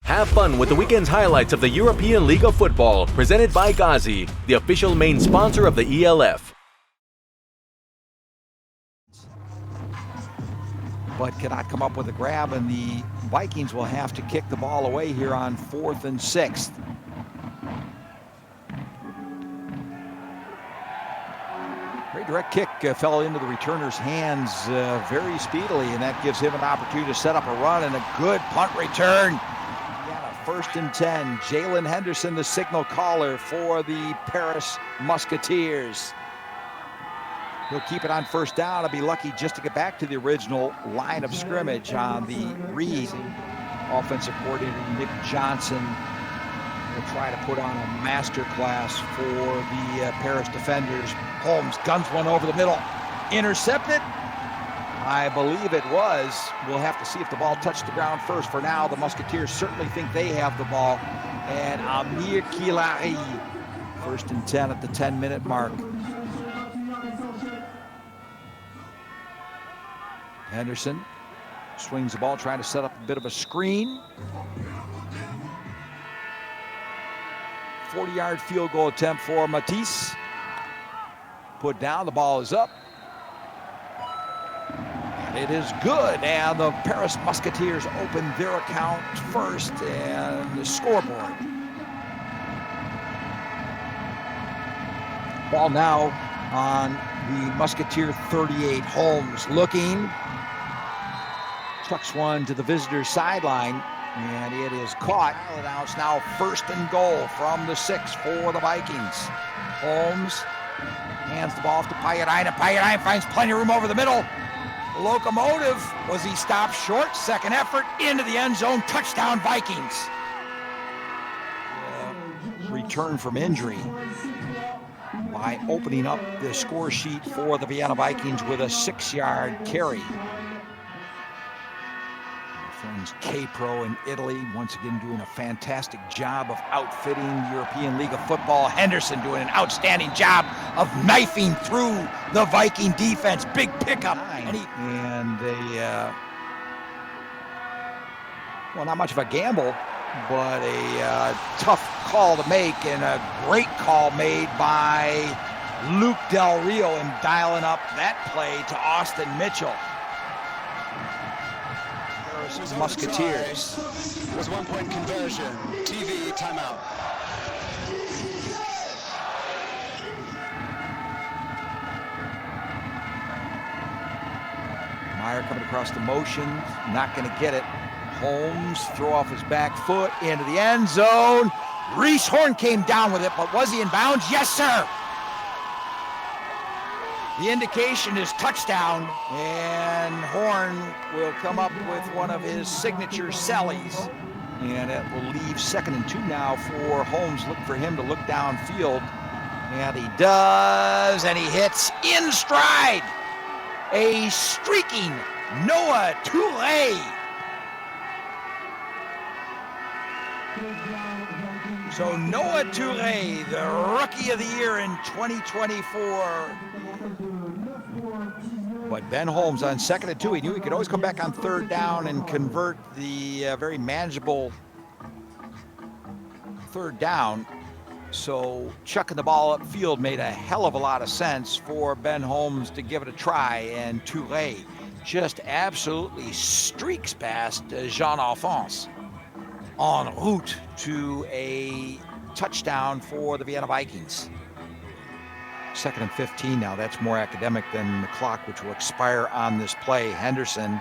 Have fun with the weekend's highlights of the European League of Football, presented by Ghazi, the official main sponsor of the ELF. But cannot come up with a grab, and the Vikings will have to kick the ball away here on 4th and 6. Very direct kick fell into the returner's hands very speedily, and that gives him an opportunity to set up a run and a good punt return. Vienna, 1st and 10. Jalen Henderson, the signal caller for the Paris Musketeers. He'll keep it on 1st down. He'll be lucky just to get back to the original line of scrimmage on the read. Offensive coordinator Nick Johnson will try to put on a master class for the Paris defenders. Holmes guns one over the middle. Intercepted? I believe it was. We'll have to see if the ball touched the ground first. For now, the Musketeers certainly think they have the ball. And Amir Kilari, 1st and 10 at the 10-minute mark. Henderson swings the ball, trying to set up a bit of a screen. 40-yard field goal attempt for Matisse. Put down, the ball is up. And it is good, and the Paris Musketeers open their account first and the scoreboard. Ball now on the Musketeer 38. Holmes looking. Tucks one to the visitor's sideline, and it is caught. Now it's now 1st and goal from the 6 for the Vikings. Holmes hands the ball off to Payarain, and Payarain finds plenty of room over the middle. Locomotive, was he stopped short? Second effort into the end zone. Touchdown, Vikings. Return from injury by opening up the score sheet for the Vienna Vikings with a 6-yard carry. Friends K-Pro in Italy, once again doing a fantastic job of outfitting the European League of Football. Henderson doing an outstanding job of knifing through the Viking defense. Big pickup. Well, not much of a gamble, but a tough call to make, and a great call made by Luke Del Rio in dialing up that play to Austin Mitchell. Musketeers. It was 1-point conversion. TV timeout. Meyer coming across the motion, not going to get it. Holmes throw off his back foot into the end zone. Reese Horn came down with it, but was he in bounds? Yes, sir. The indication is touchdown, and Horn will come up with one of his signature sellies. And it will leave 2nd and 2 now for Holmes. Look for him to look downfield. And he does, and he hits in stride. A streaking Noah Touré. So Noah Touré, the Rookie of the Year in 2024. But Ben Holmes on 2nd and 2, he knew he could always come back on 3rd down and convert the very manageable 3rd down. So chucking the ball upfield made a hell of a lot of sense for Ben Holmes to give it a try, and Touré just absolutely streaks past Jean Alphonse en route to a touchdown for the Vienna Vikings. 2nd and 15 now. That's more academic than the clock, which will expire on this play. Henderson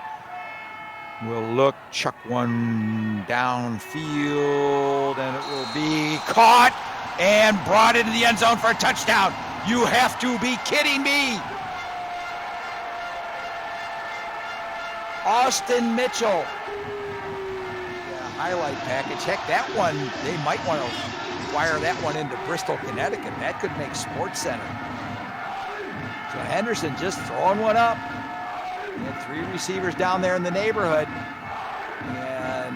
will look, chuck one downfield, and it will be caught and brought into the end zone for a touchdown. You have to be kidding me. Austin Mitchell. Highlight package. Heck, that one, they might want to wire that one into Bristol, Connecticut. That could make Sports Center. So Henderson just throwing one up. He had 3 receivers down there in the neighborhood. And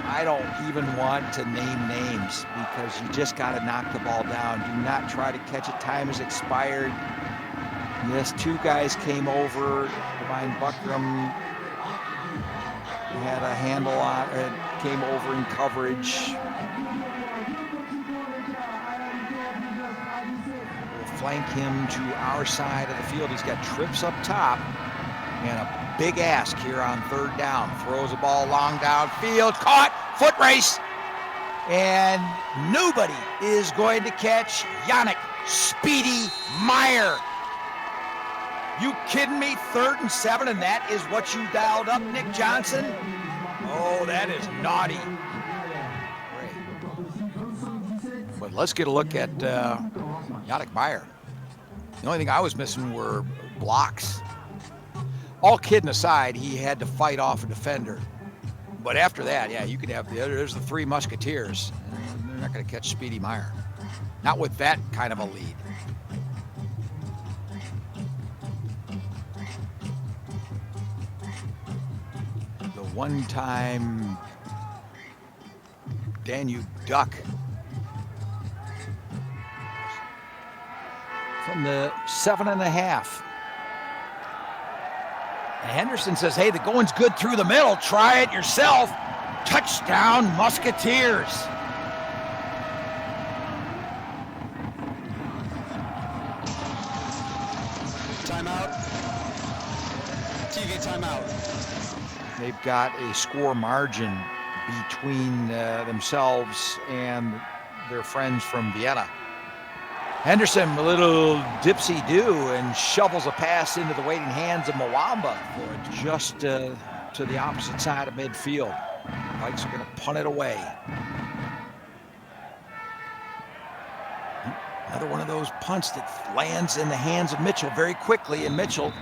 I don't even want to name names, because you just got to knock the ball down. Do not try to catch it. Time has expired. Yes, 2 guys came over. Divine Buckram had a handle on it, came over in coverage. We'll flank him to our side of the field. He's got trips up top and a big ask here on third down. Throws the ball long downfield, caught, foot race, and nobody is going to catch Yannick Speedy Meyer. You kidding me? 3rd and 7, and that is what you dialed up, Nick Johnson? Oh, that is naughty. Great. But let's get a look at Yannick Meyer. The only thing I was missing were blocks. All kidding aside, he had to fight off a defender. But after that, yeah, you could have there's the 3 Musketeers. They're not going to catch Speedy Meyer. Not with that kind of a lead. The one-time Danube Duck from the 7.5. And Henderson says, hey, the going's good through the middle. Try it yourself. Touchdown, Musketeers. Timeout. TV timeout. They've got a score margin between themselves and their friends from Vienna. Henderson, a little dipsy-do, and shovels a pass into the waiting hands of Mwamba for it just to the opposite side of midfield. Vikes are going to punt it away. Another one of those punts that lands in the hands of Mitchell very quickly, and Mitchell,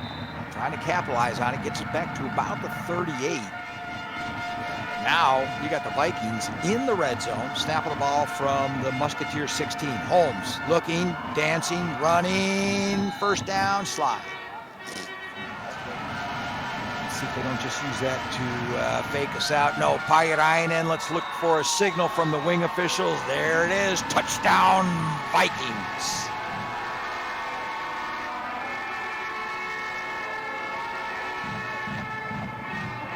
trying to capitalize on it, gets it back to about the 38. Now you got the Vikings in the red zone, snapping the ball from the Musketeers 16. Holmes looking, dancing, running, first down, slide. Let's see if they don't just use that to fake us out. No, Pairainen, let's look for a signal from the wing officials. There it is, touchdown Vikings.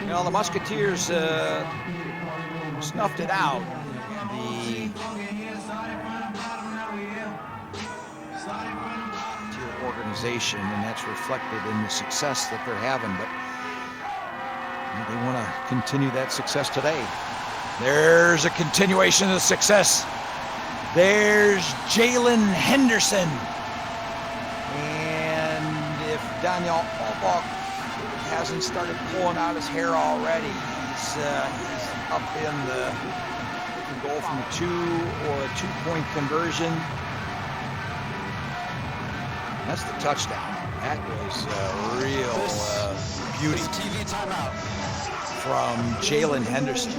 You know, the Musketeers snuffed it out. The organization, and that's reflected in the success that they're having. But they want to continue that success today. There's a continuation of the success. There's Jalen Henderson. And if Daniel Albach hasn't started pulling out his hair already, he's up in the goal from a 2 or a 2-point conversion. That's the touchdown. That was a real beauty TV timeout from Jalen Henderson.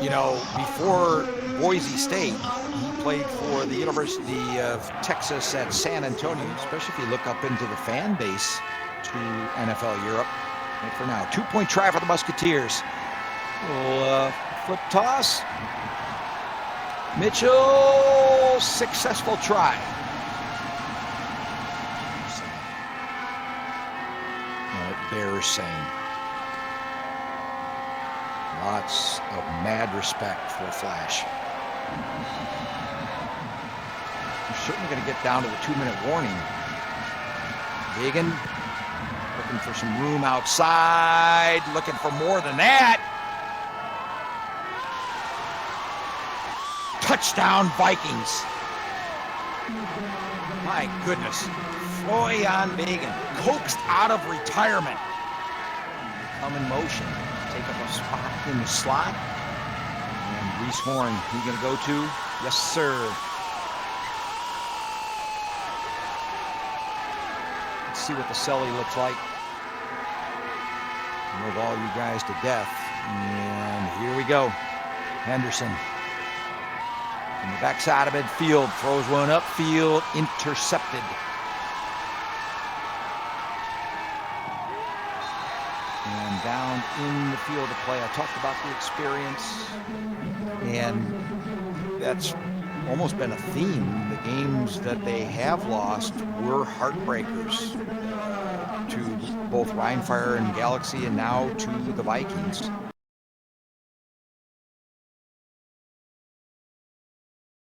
You know, before Boise State, he played for the University of Texas at San Antonio, especially if you look up into the fan base to NFL Europe. And for now, 2-point try for the Musketeers. Little flip toss. Mitchell, successful try. No, it bears saying. Lots of mad respect for Flash. We're certainly going to get down to the 2-minute warning. Hagen looking for some room outside, looking for more than that. Touchdown Vikings. My goodness. Florian Hagen coaxed out of retirement. Come in motion. Take up a spot in the slot. And Reese Horn, he going to go to? Yes, sir. Let's see what the celly looks like. Love all you guys to death. And here we go. Henderson. From the backside of midfield, throws one upfield, intercepted. And down in the field of play, I talked about the experience, and that's almost been a theme. The games that they have lost were heartbreakers to both Rheinfire and Galaxy and now to the Vikings.